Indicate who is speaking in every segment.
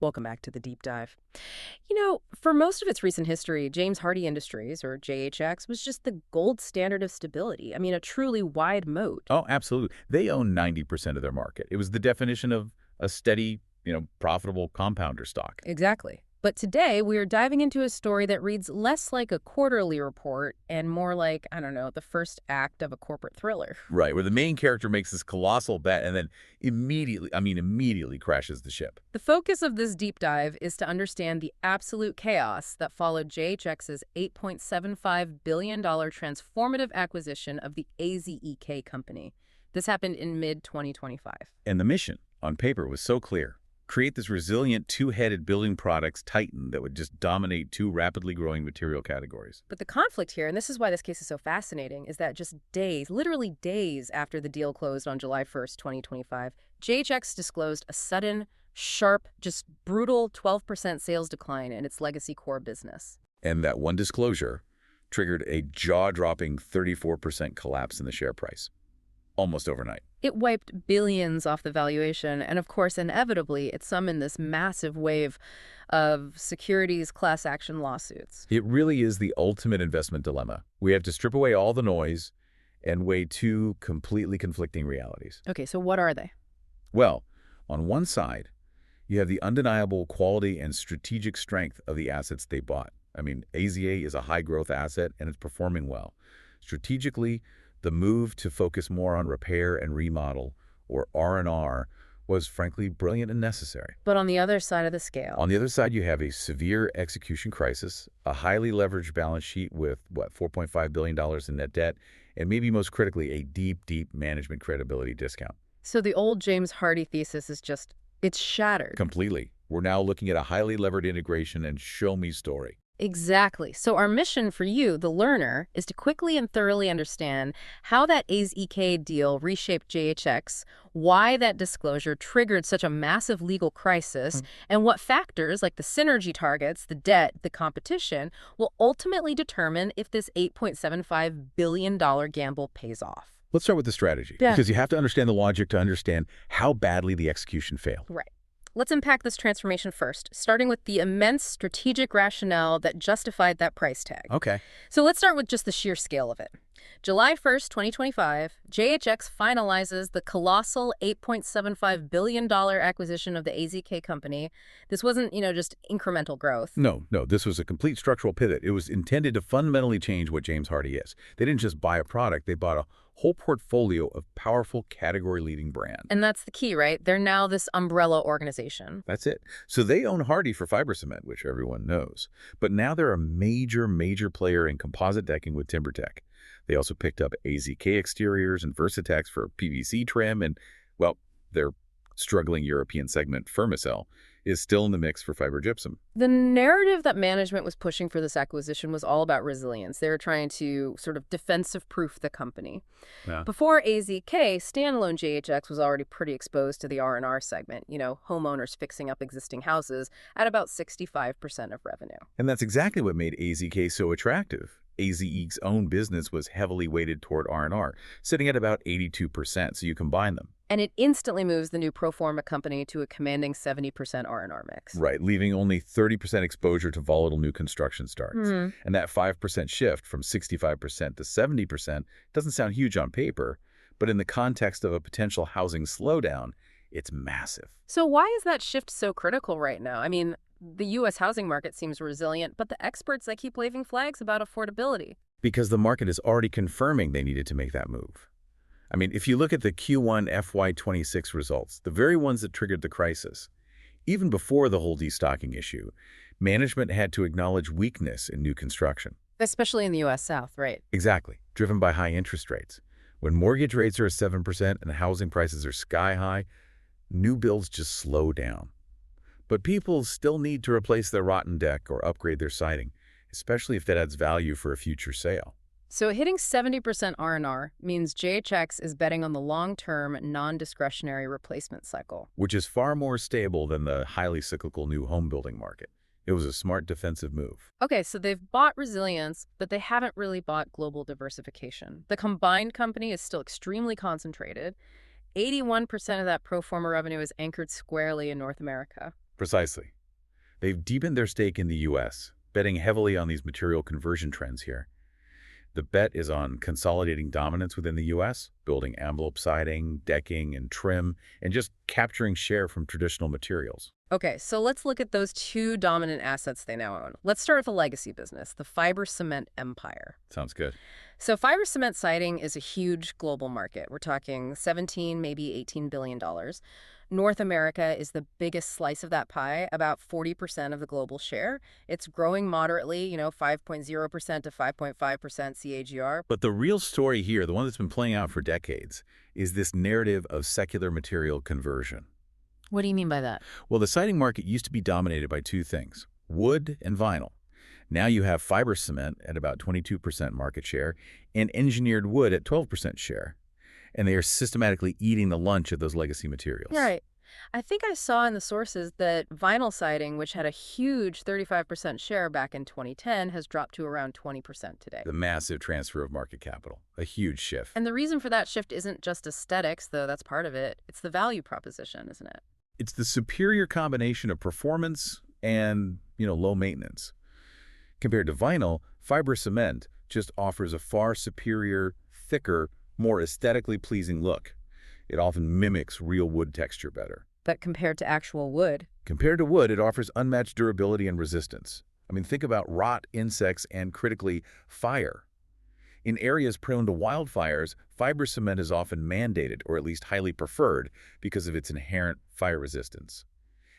Speaker 1: Welcome back to the deep dive. For most of its recent history, James Hardie Industries, or JHX, was just the gold standard of stability. I mean, a truly wide moat.
Speaker 2: Oh, absolutely. They own 90% of their market. It was the definition of a steady, profitable compounder stock.
Speaker 1: Exactly. But today, we are diving into a story that reads less like a quarterly report and more like, I don't know, the first act of a corporate thriller.
Speaker 2: Right, where the main character makes this colossal bet and then immediately crashes the ship.
Speaker 1: The focus of this deep dive is to understand the absolute chaos that followed JHX's $8.75 billion transformative acquisition of the AZEK Company. This happened in mid-2025.
Speaker 2: And the mission, on paper, was so clear. Create this resilient two-headed building products titan that would just dominate two rapidly growing material categories.
Speaker 1: But the conflict here, and this is why this case is so fascinating, is that just days, literally days after the deal closed on July 1st, 2025, JHX disclosed a sudden, sharp, just brutal 12% sales decline in its legacy core business.
Speaker 2: And that one disclosure triggered a jaw-dropping 34% collapse in the share price, almost overnight.
Speaker 1: It wiped billions off the valuation, and of course, inevitably, it summoned this massive wave of securities class action lawsuits.
Speaker 2: It really is the ultimate investment dilemma. We have to strip away all the noise and weigh two completely conflicting realities.
Speaker 1: Okay, so what are they?
Speaker 2: Well, on one side, you have the undeniable quality and strategic strength of the assets they bought. I mean, AZA is a high-growth asset, and it's performing well. Strategically, the move to focus more on repair and remodel, or R&R, was frankly brilliant and necessary.
Speaker 1: But on the other side of the scale,
Speaker 2: On the other side, you have a severe execution crisis, a highly leveraged balance sheet with, $4.5 billion in net debt, and maybe most critically, a deep management credibility discount.
Speaker 1: so the old James Hardie thesis is just, it's shattered.
Speaker 2: Completely. We're now looking at a highly levered integration and show-me story.
Speaker 1: Exactly. So our mission for you, the learner, is to quickly and thoroughly understand how that AZEK deal reshaped JHX, why that disclosure triggered such a massive legal crisis, and what factors like the synergy targets, the debt, the competition, will ultimately determine if this $8.75 billion gamble pays off.
Speaker 2: Let's start with the strategy,
Speaker 1: Yeah.
Speaker 2: because you have to understand the logic to understand how badly the execution failed.
Speaker 1: Right. Let's unpack this transformation first, starting with the immense strategic rationale that justified that price tag.
Speaker 2: Okay.
Speaker 1: So let's start with just the sheer scale of it. July 1st, 2025, JHX finalizes the colossal $8.75 billion acquisition of the AZK Company. This wasn't, just incremental growth.
Speaker 2: No, this was a complete structural pivot. It was intended to fundamentally change what James Hardie is. They didn't just buy a product, they bought a whole portfolio of powerful category-leading brands.
Speaker 1: And that's the key, right? They're now this umbrella organization.
Speaker 2: That's it. So they own Hardie for fiber cement, which everyone knows. But now they're a major player in composite decking with TimberTech. They also picked up AZK exteriors and Versatex for PVC trim, and, well, their struggling European segment, Fermacell, is still in the mix for fiber gypsum.
Speaker 1: The narrative that management was pushing for this acquisition was all about resilience. They were trying to sort of defensive-proof the company.
Speaker 2: Yeah.
Speaker 1: Before AZK, standalone JHX was already pretty exposed to the R&R segment, homeowners fixing up existing houses at about 65% of revenue.
Speaker 2: And that's exactly what made AZK so attractive. AZEK's own business was heavily weighted toward R&R, sitting at about 82%, so you combine them.
Speaker 1: And it instantly moves the new pro forma company to a commanding 70% R&R mix.
Speaker 2: Right, leaving only 30% exposure to volatile new construction starts. And that 5% shift from 65% to 70% doesn't sound huge on paper, but in the context of a potential housing slowdown, it's massive.
Speaker 1: So why is that shift so critical right now? I mean, the U.S. housing market seems resilient, but the experts, they keep waving flags about affordability.
Speaker 2: Because the market is already confirming they needed to make that move. I mean, if you look at the Q1 FY26 results, the very ones that triggered the crisis, even before the whole destocking issue, management had to acknowledge weakness in new construction.
Speaker 1: Especially in the U.S. South, right?
Speaker 2: Exactly, driven by high interest rates. When mortgage rates are at 7% and housing prices are sky high, new builds just slow down. But people still need to replace their rotten deck or upgrade their siding, especially if that adds value for a future sale.
Speaker 1: So hitting 70% R&R means JHX is betting on the long-term, non-discretionary replacement cycle.
Speaker 2: Which is far more stable than the highly cyclical new home building market. It was a smart defensive move.
Speaker 1: Okay, so they've bought resilience, but they haven't really bought global diversification. The combined company is still extremely concentrated. 81% of that pro forma revenue is anchored squarely in North America.
Speaker 2: Precisely. They've deepened their stake in the U.S., betting heavily on these material conversion trends here. The bet is on consolidating dominance within the U.S., building envelope siding, decking, and trim, and just capturing share from traditional materials.
Speaker 1: Okay, so let's look at those two dominant assets they now own. Let's start with the legacy business, the fiber cement empire.
Speaker 2: Sounds good.
Speaker 1: So fiber cement siding is a huge global market. We're talking 17, maybe $18 billion. North America is the biggest slice of that pie, about 40% of the global share. It's growing moderately, 5.0% to 5.5% CAGR.
Speaker 2: But the real story here, the one that's been playing out for decades, is this narrative of secular material conversion.
Speaker 1: What do you mean by that?
Speaker 2: Well, the siding market used to be dominated by two things, wood and vinyl. Now you have fiber cement at about 22% market share and engineered wood at 12% share. And they are systematically eating the lunch of those legacy materials.
Speaker 1: Right. I think I saw in the sources that vinyl siding, which had a huge 35% share back in 2010, has dropped to around 20% today.
Speaker 2: The massive transfer of market capital, a huge shift.
Speaker 1: And the reason for that shift isn't just aesthetics, though that's part of it. It's the value proposition, isn't it?
Speaker 2: It's the superior combination of performance and, low maintenance. Compared to vinyl, fiber cement just offers a far superior, thicker, more aesthetically pleasing look. It often mimics real wood texture better.
Speaker 1: But compared to actual wood?
Speaker 2: Compared to wood, it offers unmatched durability and resistance. Think about rot, insects, and critically, fire. In areas prone to wildfires, fiber cement is often mandated, or at least highly preferred, because of its inherent fire resistance.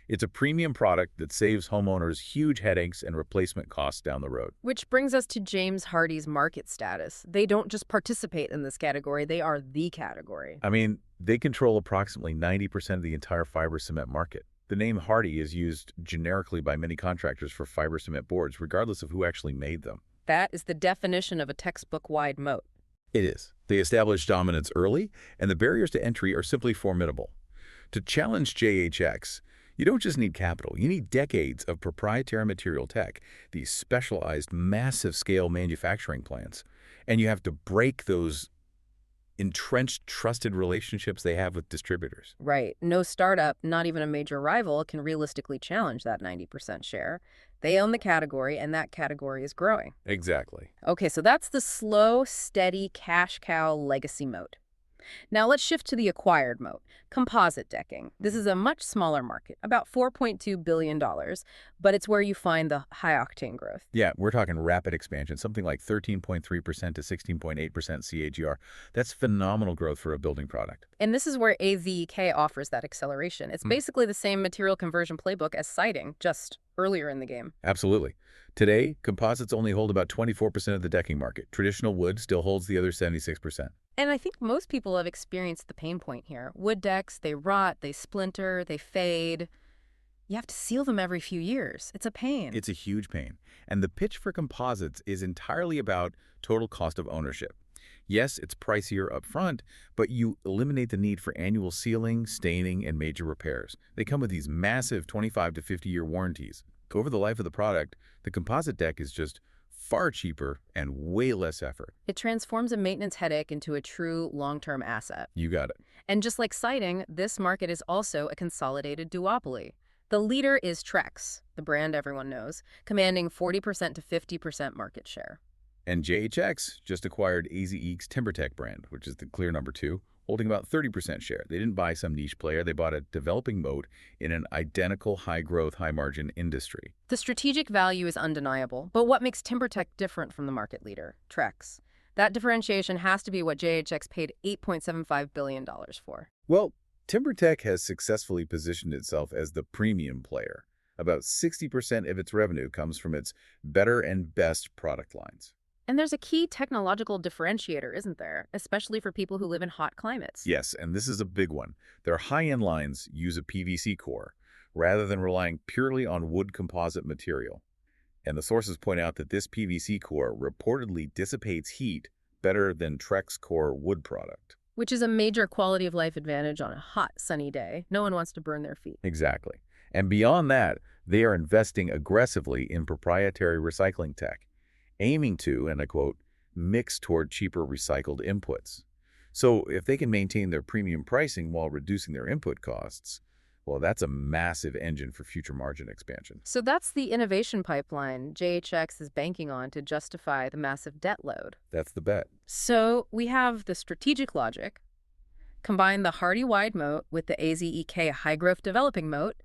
Speaker 2: It's a premium product that saves homeowners huge headaches and replacement costs down the road.
Speaker 1: Which brings us to James Hardie's market status. They don't just participate in this category, they are the category.
Speaker 2: They control approximately 90% of the entire fiber cement market. The name Hardie is used generically by many contractors for fiber cement boards, regardless of who actually made them.
Speaker 1: That is the definition of a textbook-wide moat.
Speaker 2: It is. They established dominance early, and the barriers to entry are simply formidable. To challenge JHX, you don't just need capital, you need decades of proprietary material tech, these specialized, massive-scale manufacturing plants. And you have to break those entrenched, trusted relationships they have with distributors.
Speaker 1: Right. No startup, not even a major rival, can realistically challenge that 90% share. They own the category, and that category is growing.
Speaker 2: Exactly.
Speaker 1: Okay, so that's the slow, steady, cash cow legacy moat. Now let's shift to the acquired moat, composite decking. This is a much smaller market, about $4.2 billion, but it's where you find the high-octane growth.
Speaker 2: Yeah, we're talking rapid expansion, something like 13.3% to 16.8% CAGR. That's phenomenal growth for a building product.
Speaker 1: And this is where AZEK offers that acceleration. It's basically the same material conversion playbook as siding, just earlier in the game.
Speaker 2: Absolutely. Today, composites only hold about 24% of the decking market. Traditional wood still holds the other 76%.
Speaker 1: And I think most people have experienced the pain point here. Wood decks, they rot, they splinter, they fade. You have to seal them every few years. It's a pain.
Speaker 2: It's a huge pain. And the pitch for composites is entirely about total cost of ownership. Yes, it's pricier up front, but you eliminate the need for annual sealing, staining, and major repairs. They come with these massive 25 to 50-year warranties. Over the life of the product, the composite deck is just far cheaper and way less effort.
Speaker 1: It transforms a maintenance headache into a true long-term asset.
Speaker 2: You got it.
Speaker 1: And just like siding, this market is also a consolidated duopoly. The leader is Trex, the brand everyone knows, commanding 40% to 50% market share.
Speaker 2: And JHX just acquired AZEK's TimberTech brand, which is the clear number 2, holding about 30% share. They didn't buy some niche player. They bought a developing moat in an identical high-growth, high-margin industry.
Speaker 1: The strategic value is undeniable, but what makes TimberTech different from the market leader, Trex? That differentiation has to be what JHX paid $8.75 billion for.
Speaker 2: Well, TimberTech has successfully positioned itself as the premium player. About 60% of its revenue comes from its better and best product lines.
Speaker 1: And there's a key technological differentiator, isn't there? Especially for people who live in hot climates.
Speaker 2: Yes, and this is a big one. Their high-end lines use a PVC core, rather than relying purely on wood composite material. And the sources point out that this PVC core reportedly dissipates heat better than Trex core wood product.
Speaker 1: Which is a major quality of life advantage on a hot, sunny day. No one wants to burn their feet.
Speaker 2: Exactly. And beyond that, they are investing aggressively in proprietary recycling tech, aiming to, and I quote, mix toward cheaper recycled inputs. So if they can maintain their premium pricing while reducing their input costs, Well, that's a massive engine for future margin expansion.
Speaker 1: So that's the innovation pipeline JHX is banking on to justify the massive debt load.
Speaker 2: That's the bet.
Speaker 1: So we have the strategic logic, combine the Hardie wide moat with the AZEK high growth developing moat,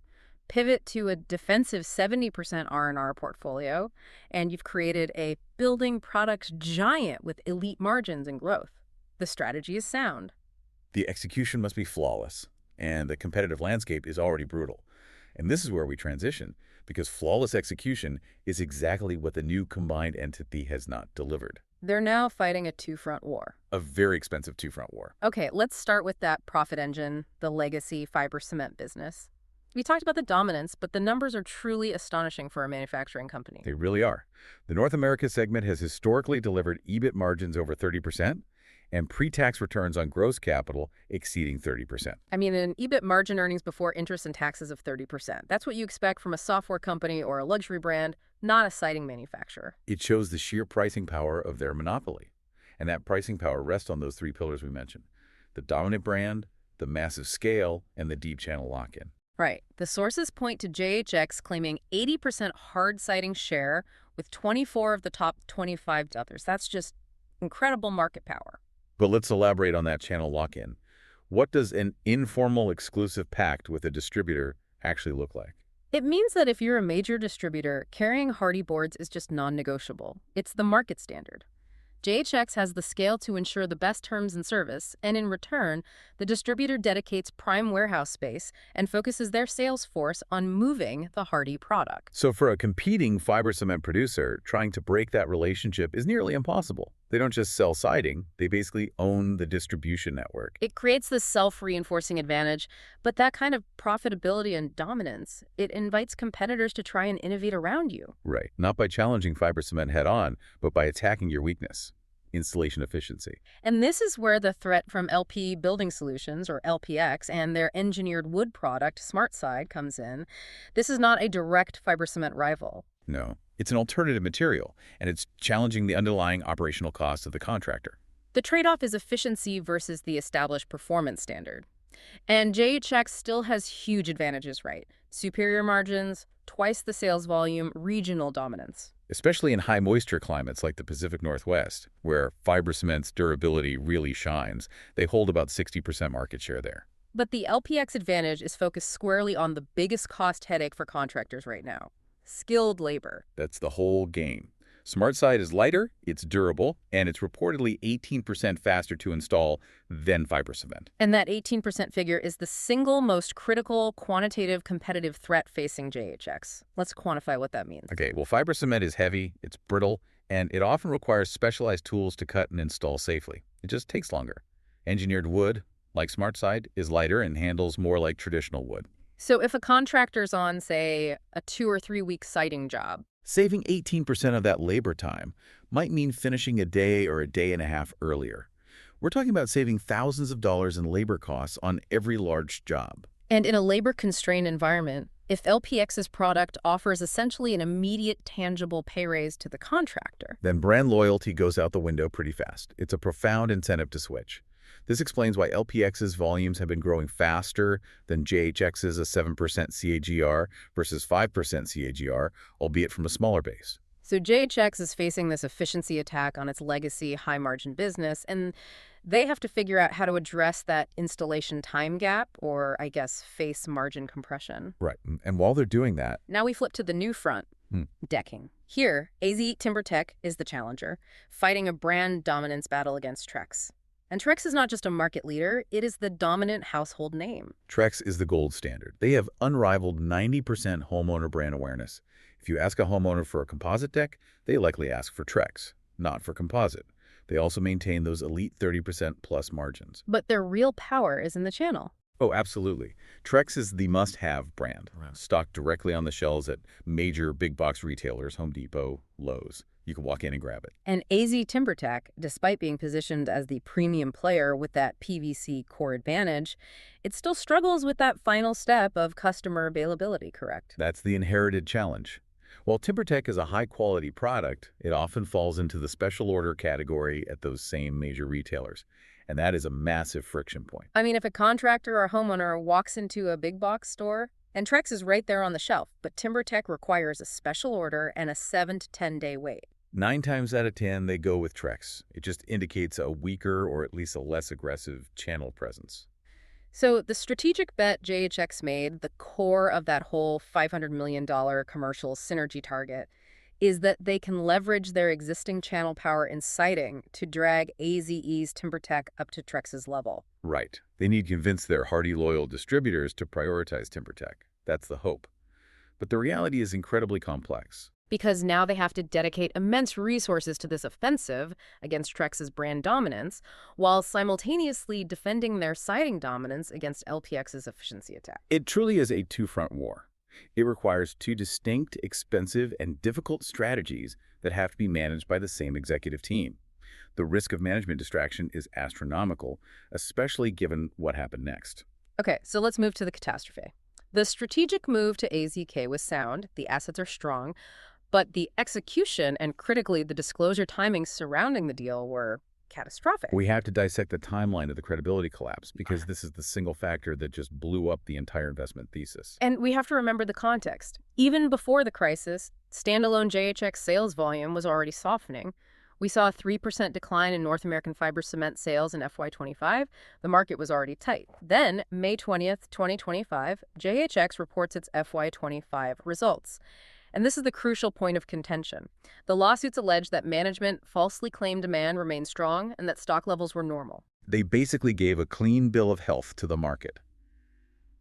Speaker 1: pivot to a defensive 70% R&R portfolio, and you've created a building products giant with elite margins and growth. The strategy is sound.
Speaker 2: The execution must be flawless, and the competitive landscape is already brutal. And this is where we transition, because flawless execution is exactly what the new combined entity has not delivered.
Speaker 1: They're now fighting a two-front war.
Speaker 2: A very expensive two-front war.
Speaker 1: Okay, let's start with that profit engine, the legacy fiber cement business. We talked about the dominance, but the numbers are truly astonishing for a manufacturing company.
Speaker 2: They really are. The North America segment has historically delivered EBIT margins over 30% and pre-tax returns on gross capital exceeding 30%.
Speaker 1: I mean, an EBIT margin earnings before interest and taxes of 30%. That's what you expect from a software company or a luxury brand, not a siding manufacturer.
Speaker 2: It shows the sheer pricing power of their monopoly. And that pricing power rests on those three pillars we mentioned: the dominant brand, the massive scale, and the deep channel lock-in.
Speaker 1: Right. The sources point to JHX claiming 80% hard siding share with 24 of the top 25 others. That's just incredible market power.
Speaker 2: But let's elaborate on that channel lock-in. What does an informal exclusive pact with a distributor actually look like?
Speaker 1: It means that if you're a major distributor, carrying Hardie boards is just non-negotiable. It's the market standard. JHX has the scale to ensure the best terms and service, and in return, the distributor dedicates prime warehouse space and focuses their sales force on moving the Hardie product.
Speaker 2: So for a competing fiber cement producer, trying to break that relationship is nearly impossible. They don't just sell siding, they basically own the distribution network.
Speaker 1: It creates this self-reinforcing advantage, but that kind of profitability and dominance, it invites competitors to try and innovate around you.
Speaker 2: Right. Not by challenging fiber cement head-on, but by attacking your weakness: installation efficiency.
Speaker 1: And this is where the threat from LP Building Solutions, or LPX, and their engineered wood product, SmartSide, comes in. This is not a direct fiber cement rival.
Speaker 2: No, it's an alternative material, and it's challenging the underlying operational costs of the contractor.
Speaker 1: The trade-off is efficiency versus the established performance standard. And JHX still has huge advantages, right? Superior margins, twice the sales volume, regional dominance.
Speaker 2: Especially in high moisture climates like the Pacific Northwest, where fiber cement's durability really shines. They hold about 60% market share there.
Speaker 1: But the LPX advantage is focused squarely on the biggest cost headache for contractors right now: skilled labor.
Speaker 2: That's the whole game. SmartSide is lighter, it's durable, and it's reportedly 18% faster to install than fiber cement.
Speaker 1: And that 18% figure is the single most critical quantitative competitive threat facing JHX. Let's quantify what that means.
Speaker 2: Okay, well, fiber cement is heavy, it's brittle, and it often requires specialized tools to cut and install safely. It just takes longer. Engineered wood, like SmartSide, is lighter and handles more like traditional wood.
Speaker 1: So if a contractor's on, say, a 2 or 3 week siding job,
Speaker 2: saving 18% of that labor time might mean finishing a day or a day and a half earlier. We're talking about saving thousands of dollars in labor costs on every large job.
Speaker 1: and in a labor-constrained environment, if LPX's product offers essentially an immediate, tangible pay raise to the contractor,
Speaker 2: then brand loyalty goes out the window pretty fast. It's a profound incentive to switch. This explains why LPX's volumes have been growing faster than JHX's a 7% CAGR versus 5% CAGR, albeit from a smaller base.
Speaker 1: So JHX is facing this efficiency attack on its legacy high-margin business, and they have to figure out how to address that installation time gap, or I guess face margin compression.
Speaker 2: Right. And while they're doing that,
Speaker 1: Now we flip to the new front, decking. Here, AZEK TimberTech is the challenger, fighting a brand dominance battle against Trex. And Trex is not just a market leader, it is the dominant household name.
Speaker 2: Trex is the gold standard. They have unrivaled 90% homeowner brand awareness. If you ask a homeowner for a composite deck, they likely ask for Trex, not for composite. They also maintain those elite 30% plus margins.
Speaker 1: But their real power is in the channel.
Speaker 2: Oh, absolutely. Trex is the must-have brand, stocked directly on the shelves at major big box retailers, Home Depot, Lowe's. You can walk in and grab it.
Speaker 1: And AZEK TimberTech, despite being positioned as the premium player with that PVC core advantage, it still struggles with that final step of customer availability, correct?
Speaker 2: That's the inherited challenge. While TimberTech is a high-quality product, it often falls into the special order category at those same major retailers. And that is a massive friction point.
Speaker 1: I mean, if a contractor or homeowner walks into a big box store, and Trex is right there on the shelf, but TimberTech requires a special order and a 7 to 10-day wait.
Speaker 2: 9 times out of 10, they go with Trex. It just indicates a weaker or at least a less aggressive channel presence.
Speaker 1: So the strategic bet JHX made, the core of that whole $500 million commercial synergy target, is that they can leverage their existing channel power in siding to drag AZE's TimberTech up to Trex's level.
Speaker 2: Right. They need to convince their Hardie loyal distributors to prioritize TimberTech. That's the hope. But the reality is incredibly complex.
Speaker 1: Because now they have to dedicate immense resources to this offensive against Trex's brand dominance, while simultaneously defending their siding dominance against LPX's efficiency attack.
Speaker 2: It truly is a two-front war. It requires two distinct, expensive, and difficult strategies that have to be managed by the same executive team. The risk of management distraction is astronomical, especially given what happened next.
Speaker 1: Okay, so let's move to the catastrophe. The strategic move to AZK was sound, the assets are strong, but the execution and, critically, the disclosure timing surrounding the deal were catastrophic.
Speaker 2: We have to dissect the timeline of the credibility collapse because this is the single factor that just blew up the entire investment thesis.
Speaker 1: And we have to remember the context. Even before the crisis, standalone JHX sales volume was already softening. We saw a 3% decline in North American fiber cement sales in FY25. The market was already tight. Then, May 20th, 2025, JHX reports its FY25 results. And this is the crucial point of contention. The lawsuits allege that management falsely claimed demand remained strong and that stock levels were normal.
Speaker 2: They basically gave a clean bill of health to the market.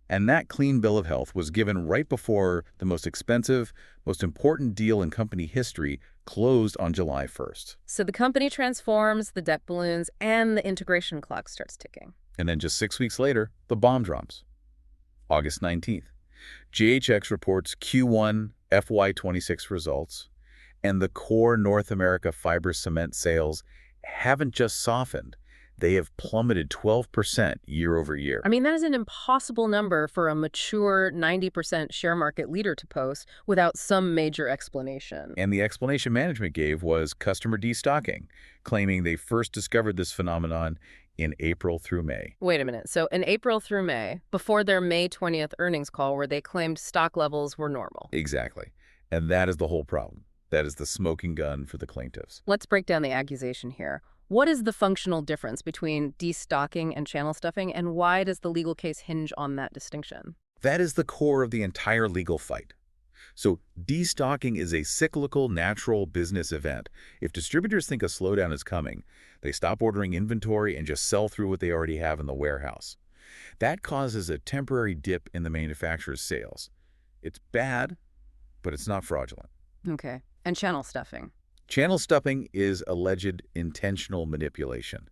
Speaker 2: And that clean bill of health was given right before the most expensive, most important deal in company history closed on July 1st.
Speaker 1: So the company transforms, the debt balloons, and the integration clock starts ticking.
Speaker 2: And then just 6 weeks later, the bomb drops. August 19th. JHX reports Q1 FY26 results, and the core North America fiber cement sales haven't just softened. They have plummeted 12% year over year.
Speaker 1: I mean, that is an impossible number for a mature 90% share market leader to post without some major explanation.
Speaker 2: And the explanation management gave was customer destocking, claiming they first discovered this phenomenon in April through May.
Speaker 1: Wait a minute. So in April through May, before their May 20th earnings call where they claimed stock levels were normal.
Speaker 2: Exactly. And that is the whole problem. That is the smoking gun for the plaintiffs.
Speaker 1: Let's break down the accusation here. What is the functional difference between destocking and channel stuffing, and why does the legal case hinge on that distinction?
Speaker 2: That is the core of the entire legal fight. So destocking is a cyclical, natural business event. If distributors think a slowdown is coming, they stop ordering inventory and just sell through what they already have in the warehouse. That causes a temporary dip in the manufacturer's sales. It's bad, but it's not fraudulent.
Speaker 1: Okay. And channel stuffing?
Speaker 2: Channel stuffing is alleged intentional manipulation.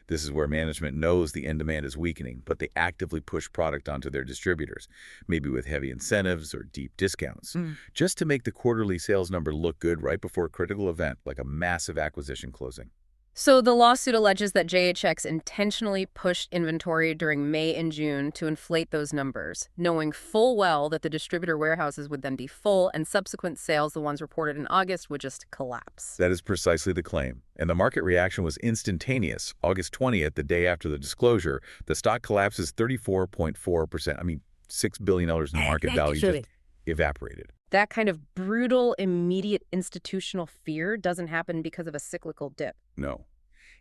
Speaker 2: This is where management knows the end demand is weakening, but they actively push product onto their distributors, maybe with heavy incentives or deep discounts, just to make the quarterly sales number look good right before a critical event like a massive acquisition closing.
Speaker 1: So the lawsuit alleges that JHX intentionally pushed inventory during May and June to inflate those numbers, knowing full well that the distributor warehouses would then be full and subsequent sales, the ones reported in August, would just collapse.
Speaker 2: That is precisely the claim. And the market reaction was instantaneous. August 20th, the day after the disclosure, the stock collapses 34.4%. I mean, $6 billion in market value just evaporated.
Speaker 1: That kind of brutal, immediate institutional fear doesn't happen because of a cyclical dip.
Speaker 2: No.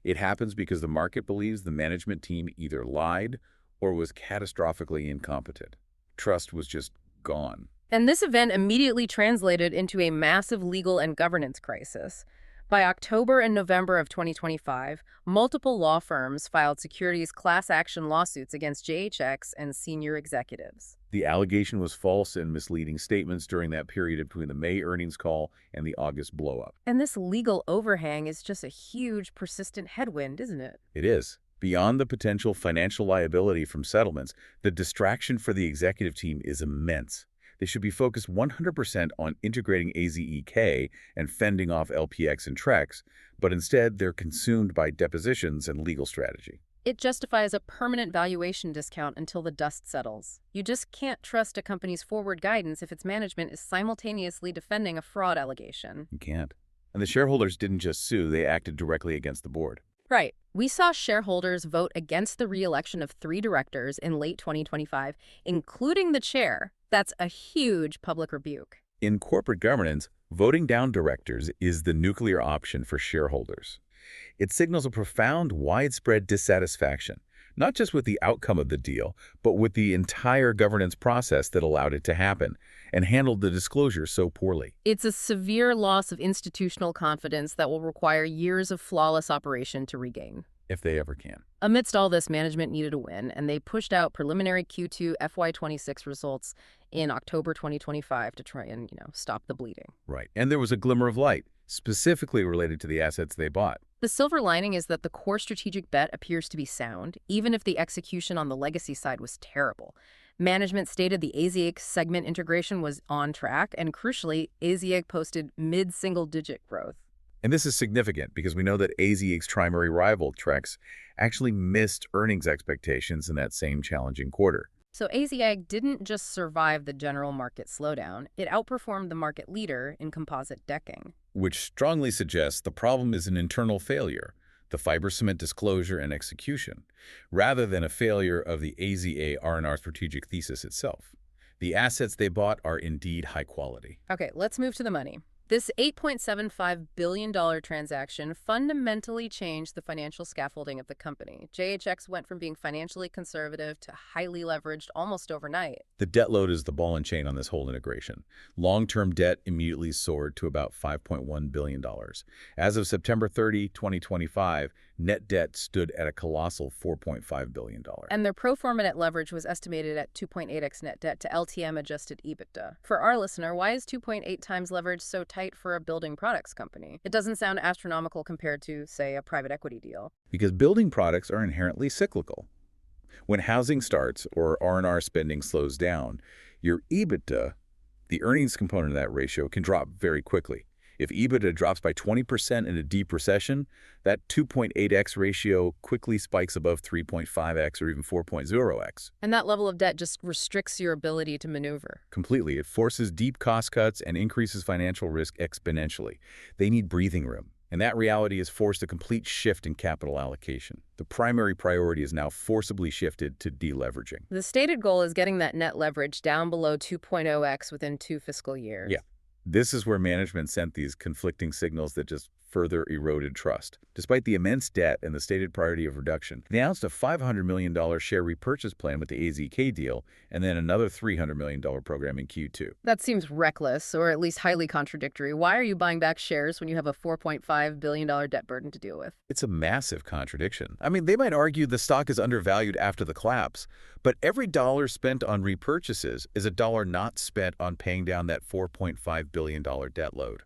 Speaker 2: It happens because the market believes the management team either lied or was catastrophically incompetent. Trust was just gone.
Speaker 1: And this event immediately translated into a massive legal and governance crisis. By October and November of 2025, multiple law firms filed securities class action lawsuits against JHX and senior executives.
Speaker 2: The allegation was false and misleading statements during that period between the May earnings call and the August blowup.
Speaker 1: And this legal overhang is just a huge, persistent headwind, isn't it?
Speaker 2: It is. Beyond the potential financial liability from settlements, the distraction for the executive team is immense. They should be focused 100% on integrating AZEK and fending off LPX and Trex, but instead they're consumed by depositions and legal strategy.
Speaker 1: It justifies a permanent valuation discount until the dust settles. You just can't trust a company's forward guidance if its management is simultaneously defending a fraud allegation.
Speaker 2: You can't. And the shareholders didn't just sue, they acted directly against the board.
Speaker 1: Right. We saw shareholders vote against the re-election of 3 directors in late 2025, including the chair. That's a huge public rebuke.
Speaker 2: In corporate governance, voting down directors is the nuclear option for shareholders. It signals a profound, widespread dissatisfaction, not just with the outcome of the deal, but with the entire governance process that allowed it to happen and handled the disclosure so poorly.
Speaker 1: It's a severe loss of institutional confidence that will require years of flawless operation to regain.
Speaker 2: If they ever can.
Speaker 1: Amidst all this, management needed a win, and they pushed out preliminary Q2 FY26 results in October 2025 to try and, stop the bleeding.
Speaker 2: Right. And there was a glimmer of light, specifically related to the assets they bought.
Speaker 1: The silver lining is that the core strategic bet appears to be sound, even if the execution on the legacy side was terrible. Management stated the AZEK segment integration was on track, and crucially, AZEK posted mid-single-digit growth.
Speaker 2: And this is significant because we know that AZEK's primary rival, Trex, actually missed earnings expectations in that same challenging quarter.
Speaker 1: So AZEK didn't just survive the general market slowdown, it outperformed the market leader in composite decking.
Speaker 2: Which strongly suggests the problem is an internal failure, the fiber cement disclosure and execution, rather than a failure of the AZA R&R strategic thesis itself. The assets they bought are indeed high quality.
Speaker 1: Okay, let's move to the money. This $8.75 billion transaction fundamentally changed the financial scaffolding of the company. JHX went from being financially conservative to highly leveraged almost overnight.
Speaker 2: The debt load is the ball and chain on this whole integration. Long-term debt immediately soared to about $5.1 billion. As of September 30, 2025, net debt stood at a colossal $4.5 billion.
Speaker 1: And their pro forma net leverage was estimated at 2.8x net debt to LTM adjusted EBITDA. For our listener, why is 2.8 times leverage so tight for a building products company? It doesn't sound astronomical compared to, say, a private equity deal.
Speaker 2: Because building products are inherently cyclical. When housing starts or R&R spending slows down, your EBITDA, the earnings component of that ratio, can drop very quickly. If EBITDA drops by 20% in a deep recession, that 2.8x ratio quickly spikes above 3.5x or even 4.0x.
Speaker 1: And that level of debt just restricts your ability to maneuver.
Speaker 2: Completely. It forces deep cost cuts and increases financial risk exponentially. They need breathing room. And that reality has forced a complete shift in capital allocation. The primary priority is now forcibly shifted to deleveraging.
Speaker 1: The stated goal is getting that net leverage down below 2.0x within 2 fiscal years.
Speaker 2: Yeah. This is where management sent these conflicting signals that just further eroded trust. Despite the immense debt and the stated priority of reduction, they announced a $500 million share repurchase plan with the AZK deal and then another $300 million program in Q2.
Speaker 1: That seems reckless, or at least highly contradictory. Why are you buying back shares when you have a $4.5 billion debt burden to deal with?
Speaker 2: It's a massive contradiction. I mean, they might argue the stock is undervalued after the collapse, but every dollar spent on repurchases is a dollar not spent on paying down that $4.5 billion debt load.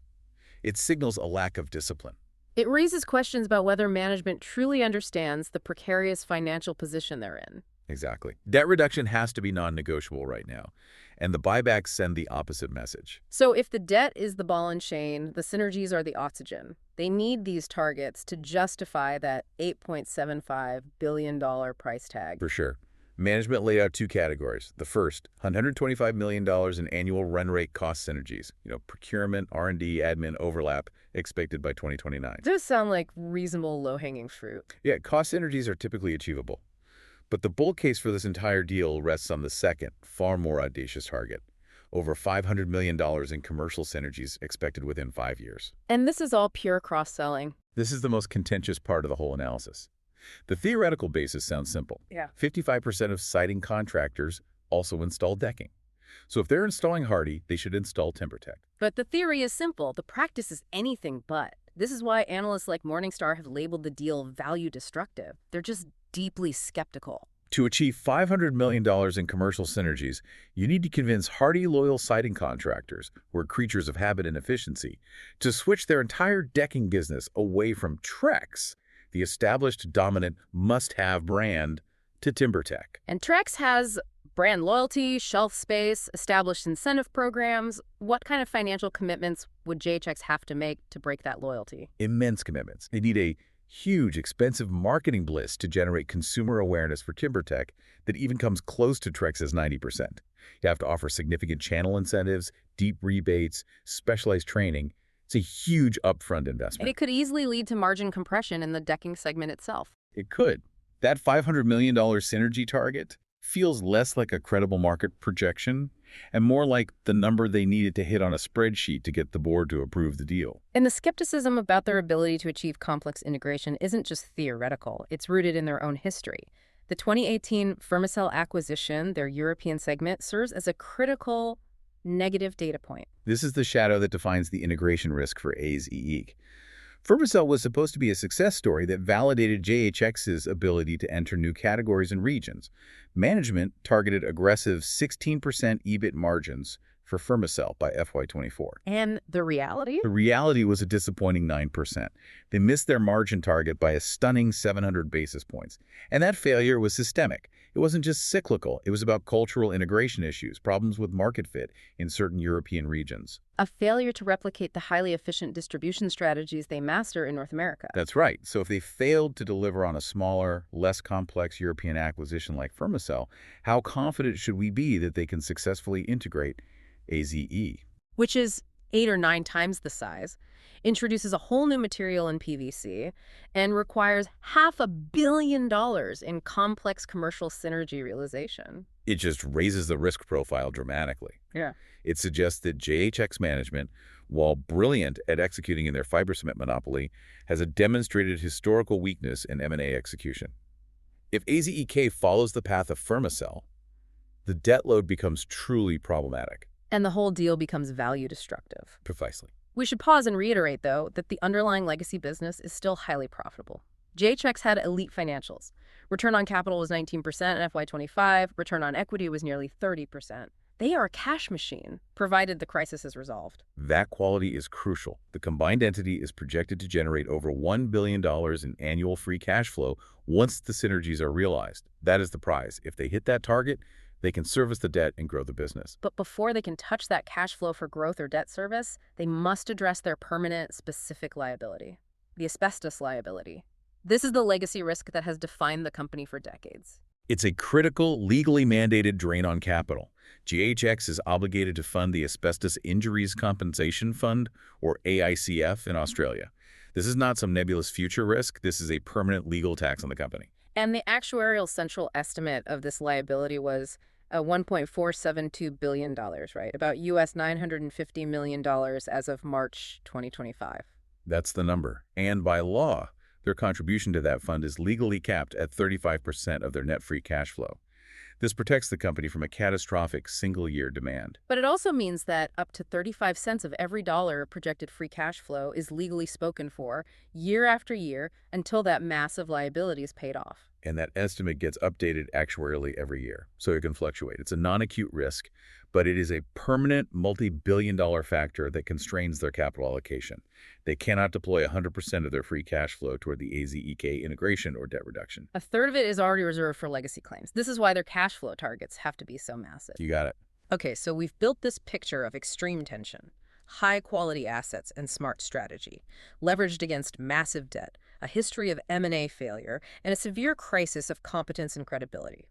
Speaker 2: It signals a lack of discipline.
Speaker 1: It raises questions about whether management truly understands the precarious financial position they're in.
Speaker 2: Exactly. Debt reduction has to be non-negotiable right now, and the buybacks send the opposite message.
Speaker 1: So if the debt is the ball and chain, the synergies are the oxygen. They need these targets to justify that $8.75 billion price tag.
Speaker 2: For sure. Management laid out 2 categories. The first, $125 million in annual run rate cost synergies. Procurement, R&D, admin overlap expected by 2029.
Speaker 1: Those sound like reasonable low-hanging fruit.
Speaker 2: Yeah, cost synergies are typically achievable. But the bull case for this entire deal rests on the second, far more audacious target. Over $500 million in commercial synergies expected within 5 years.
Speaker 1: And this is all pure cross-selling.
Speaker 2: This is the most contentious part of the whole analysis. The theoretical basis sounds simple.
Speaker 1: Yeah.
Speaker 2: 55% of siding contractors also install decking. So if they're installing Hardie, they should install TimberTech.
Speaker 1: But the theory is simple. The practice is anything but. This is why analysts like Morningstar have labeled the deal value destructive. They're just deeply skeptical.
Speaker 2: To achieve $500 million in commercial synergies, you need to convince Hardie-loyal siding contractors, who are creatures of habit and efficiency, to switch their entire decking business away from Trex, the established dominant must-have brand, to TimberTech.
Speaker 1: And Trex has brand loyalty, shelf space, established incentive programs. What kind of financial commitments would JHX have to make to break that loyalty?
Speaker 2: Immense commitments. They need a huge, expensive marketing bliss to generate consumer awareness for TimberTech that even comes close to Trex's 90%. You have to offer significant channel incentives, deep rebates, specialized training. It's a huge upfront investment.
Speaker 1: And it could easily lead to margin compression in the decking segment itself.
Speaker 2: It could. That $500 million synergy target feels less like a credible market projection and more like the number they needed to hit on a spreadsheet to get the board to approve the deal.
Speaker 1: And the skepticism about their ability to achieve complex integration isn't just theoretical, it's rooted in their own history. The 2018 Fermacell acquisition, their European segment, serves as a critical negative data point.
Speaker 2: This is the shadow that defines the integration risk for AZEK. Fermacell was supposed to be a success story that validated JHX's ability to enter new categories and regions. Management targeted aggressive 16% EBIT margins for Fermacell by FY24.
Speaker 1: And the reality?
Speaker 2: The reality was a disappointing 9%. They missed their margin target by a stunning 700 basis points. And that failure was systemic. It wasn't just cyclical. It was about cultural integration issues, problems with market fit in certain European regions.
Speaker 1: A failure to replicate the highly efficient distribution strategies they master in North America.
Speaker 2: That's right. So if they failed to deliver on a smaller, less complex European acquisition like Fermacell, how confident should we be that they can successfully integrate AZE?
Speaker 1: Which is 8 or 9 times the size, introduces a whole new material in PVC, and requires $500 million in complex commercial synergy realization.
Speaker 2: It just raises the risk profile dramatically.
Speaker 1: Yeah.
Speaker 2: It suggests that JHX management, while brilliant at executing in their fiber cement monopoly, has a demonstrated historical weakness in M&A execution. If AZEK follows the path of Fermacell, the debt load becomes truly problematic.
Speaker 1: And the whole deal becomes value destructive.
Speaker 2: Precisely.
Speaker 1: We should pause and reiterate, though, that the underlying legacy business is still highly profitable. JHX had elite financials. Return on capital was 19% in FY25. Return on equity was nearly 30%. They are a cash machine, provided the crisis is resolved.
Speaker 2: That quality is crucial. The combined entity is projected to generate over $1 billion in annual free cash flow once the synergies are realized. That is the prize. If they hit that target, they can service the debt and grow the business.
Speaker 1: But before they can touch that cash flow for growth or debt service, they must address their permanent, specific liability, the asbestos liability. This is the legacy risk that has defined the company for decades.
Speaker 2: It's a critical, legally mandated drain on capital. JHX is obligated to fund the Asbestos Injuries Compensation Fund, or AICF, in Australia. This is not some nebulous future risk. This is a permanent legal tax on the company.
Speaker 1: And the actuarial central estimate of this liability was $1.472 billion, right? About US $950 million as of March 2025.
Speaker 2: That's the number. And by law, their contribution to that fund is legally capped at 35% of their net free cash flow. This protects the company from a catastrophic single-year demand.
Speaker 1: But it also means that up to 35 cents of every dollar of projected free cash flow is legally spoken for year after year until that massive liability is paid off.
Speaker 2: And that estimate gets updated actuarially every year, so it can fluctuate. It's a non-acute risk, but it is a permanent multi-billion-dollar factor that constrains their capital allocation. They cannot deploy 100% of their free cash flow toward the AZEK integration or debt reduction.
Speaker 1: A third of it is already reserved for legacy claims. This is why their cash flow targets have to be so massive.
Speaker 2: You got it.
Speaker 1: Okay, so we've built this picture of extreme tension, high-quality assets and smart strategy, leveraged against massive debt, a history of M&A failure, and a severe crisis of competence and credibility.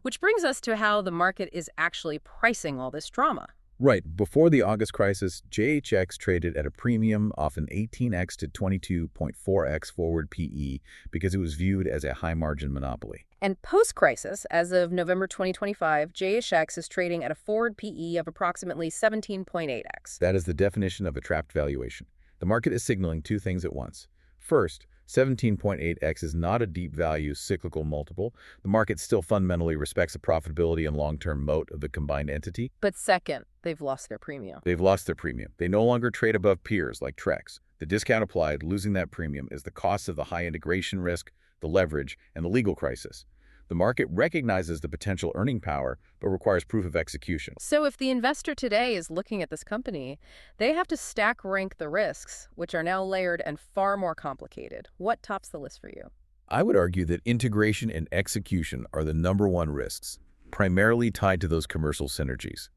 Speaker 1: Which brings us to how the market is actually pricing all this drama.
Speaker 2: Right. Before the August crisis, JHX traded at a premium, often 18x to 22.4x forward PE, because it was viewed as a high-margin monopoly.
Speaker 1: And post-crisis, as of November 2025, JHX is trading at a forward PE of approximately 17.8x.
Speaker 2: That is the definition of a trapped valuation. The market is signaling two things at once. First, 17.8x is not a deep value cyclical multiple. The market still fundamentally respects the profitability and long-term moat of the combined entity.
Speaker 1: But second, they've lost their premium.
Speaker 2: They've lost their premium. They no longer trade above peers like Trex. The discount applied, losing that premium, is the cost of the high integration risk, the leverage, and the legal crisis. The market recognizes the potential earning power, but requires proof of execution.
Speaker 1: So if the investor today is looking at this company, they have to stack rank the risks, which are now layered and far more complicated. What tops the list for you?
Speaker 2: I would argue that integration and execution are the #1 risks, primarily tied to those commercial synergies.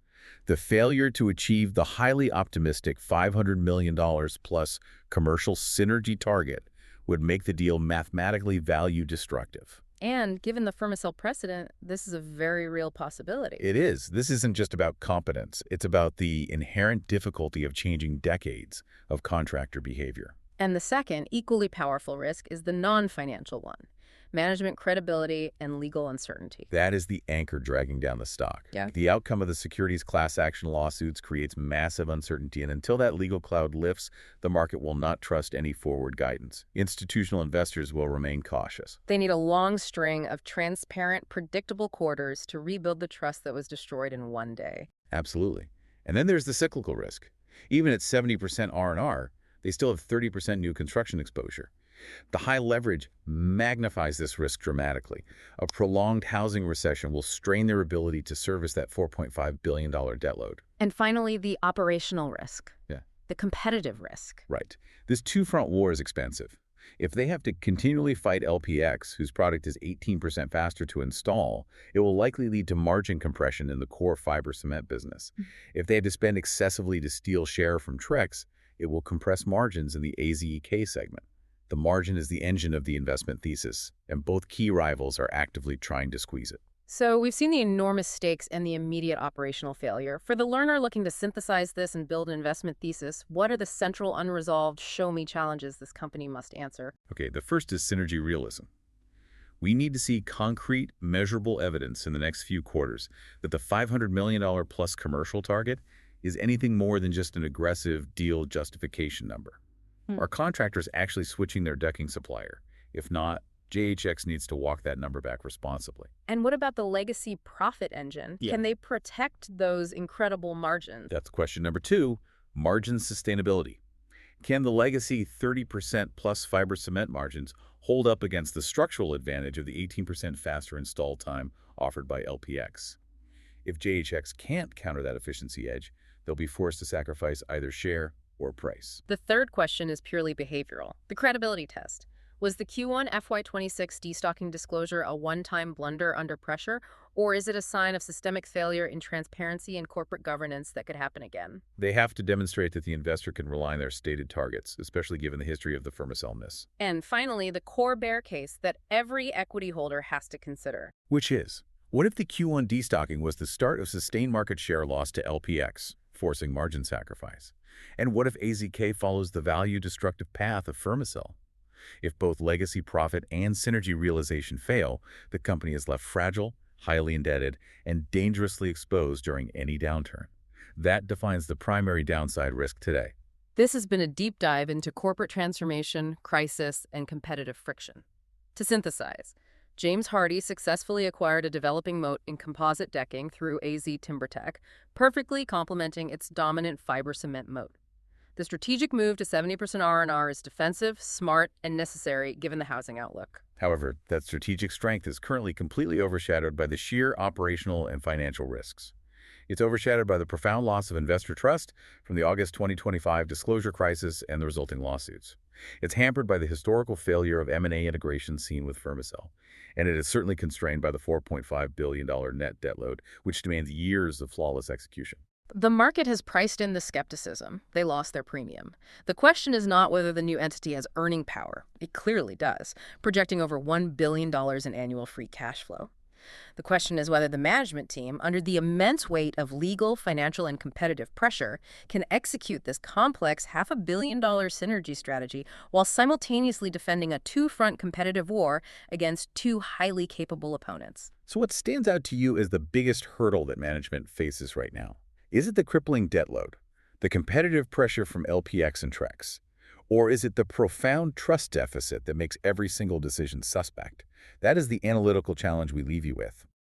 Speaker 2: The failure to achieve the highly optimistic $500 million plus commercial synergy target would make the deal mathematically value destructive.
Speaker 1: And given the Fermacell precedent, this is a very real possibility.
Speaker 2: It is. This isn't just about competence. It's about the inherent difficulty of changing decades of contractor behavior.
Speaker 1: And the second, equally powerful risk is the non-financial one. management credibility, and legal uncertainty.
Speaker 2: That is the anchor dragging down the stock.
Speaker 1: Yeah.
Speaker 2: The outcome of the securities class action lawsuits creates massive uncertainty, and until that legal cloud lifts, the market will not trust any forward guidance. Institutional investors will remain cautious.
Speaker 1: They need a long string of transparent, predictable quarters to rebuild the trust that was destroyed in one day.
Speaker 2: Absolutely. And then there's the cyclical risk. Even at 70% R&R, they still have 30% new construction exposure. The high leverage magnifies this risk dramatically. A prolonged housing recession will strain their ability to service that $4.5 billion debt load.
Speaker 1: And finally, the operational risk.
Speaker 2: Yeah.
Speaker 1: The competitive risk.
Speaker 2: Right. This two-front war is expensive. If they have to continually fight LPX, whose product is 18% faster to install, it will likely lead to margin compression in the core fiber cement business. If they have to spend excessively to steal share from Trex, it will compress margins in the AZEK segment. The margin is the engine of the investment thesis, and both key rivals are actively trying to squeeze it.
Speaker 1: So we've seen the enormous stakes and the immediate operational failure. For the learner looking to synthesize this and build an investment thesis, what are the central unresolved show-me challenges this company must answer?
Speaker 2: Okay, the first is synergy realism. We need to see concrete, measurable evidence in the next few quarters that the $500 million plus commercial target is anything more than just an aggressive deal justification number. Are contractors actually switching their decking supplier? If not, JHX needs to walk that number back responsibly.
Speaker 1: And what about the legacy profit engine?
Speaker 2: Yeah.
Speaker 1: Can they protect those incredible margins?
Speaker 2: That's question number 2, margin sustainability. Can the legacy 30% plus fiber cement margins hold up against the structural advantage of the 18% faster install time offered by LPX? If JHX can't counter that efficiency edge, they'll be forced to sacrifice either share or price.
Speaker 1: The third question is purely behavioral. The credibility test. Was the Q1 FY26 destocking disclosure a one-time blunder under pressure, or is it a sign of systemic failure in transparency and corporate governance that could happen again?
Speaker 2: They have to demonstrate that the investor can rely on their stated targets, especially given the history of the Fermacell miss.
Speaker 1: And finally, the core bear case that every equity holder has to consider.
Speaker 2: Which is, what if the Q1 destocking was the start of sustained market share loss to LPX, forcing margin sacrifice? And what if AZEK follows the value-destructive path of Fermacell? If both legacy profit and synergy realization fail, the company is left fragile, highly indebted, and dangerously exposed during any downturn. That defines the primary downside risk today.
Speaker 1: This has been a deep dive into corporate transformation, crisis, and competitive friction. To synthesize, James Hardie successfully acquired a developing moat in composite decking through AZ TimberTech, perfectly complementing its dominant fiber cement moat. The strategic move to 70% R&R is defensive, smart, and necessary given the housing outlook.
Speaker 2: However, that strategic strength is currently completely overshadowed by the sheer operational and financial risks. It's overshadowed by the profound loss of investor trust from the August 2025 disclosure crisis and the resulting lawsuits. It's hampered by the historical failure of M&A integration seen with Fermacell, and it is certainly constrained by the $4.5 billion net debt load, which demands years of flawless execution.
Speaker 1: The market has priced in the skepticism. They lost their premium. The question is not whether the new entity has earning power. It clearly does, projecting over $1 billion in annual free cash flow. The question is whether the management team, under the immense weight of legal, financial, and competitive pressure, can execute this complex $500 million synergy strategy while simultaneously defending a two-front competitive war against two highly capable opponents.
Speaker 2: So what stands out to you as the biggest hurdle that management faces right now? Is it the crippling debt load, the competitive pressure from LPX and Trex, or is it the profound trust deficit that makes every single decision suspect? That is the analytical challenge we leave you with.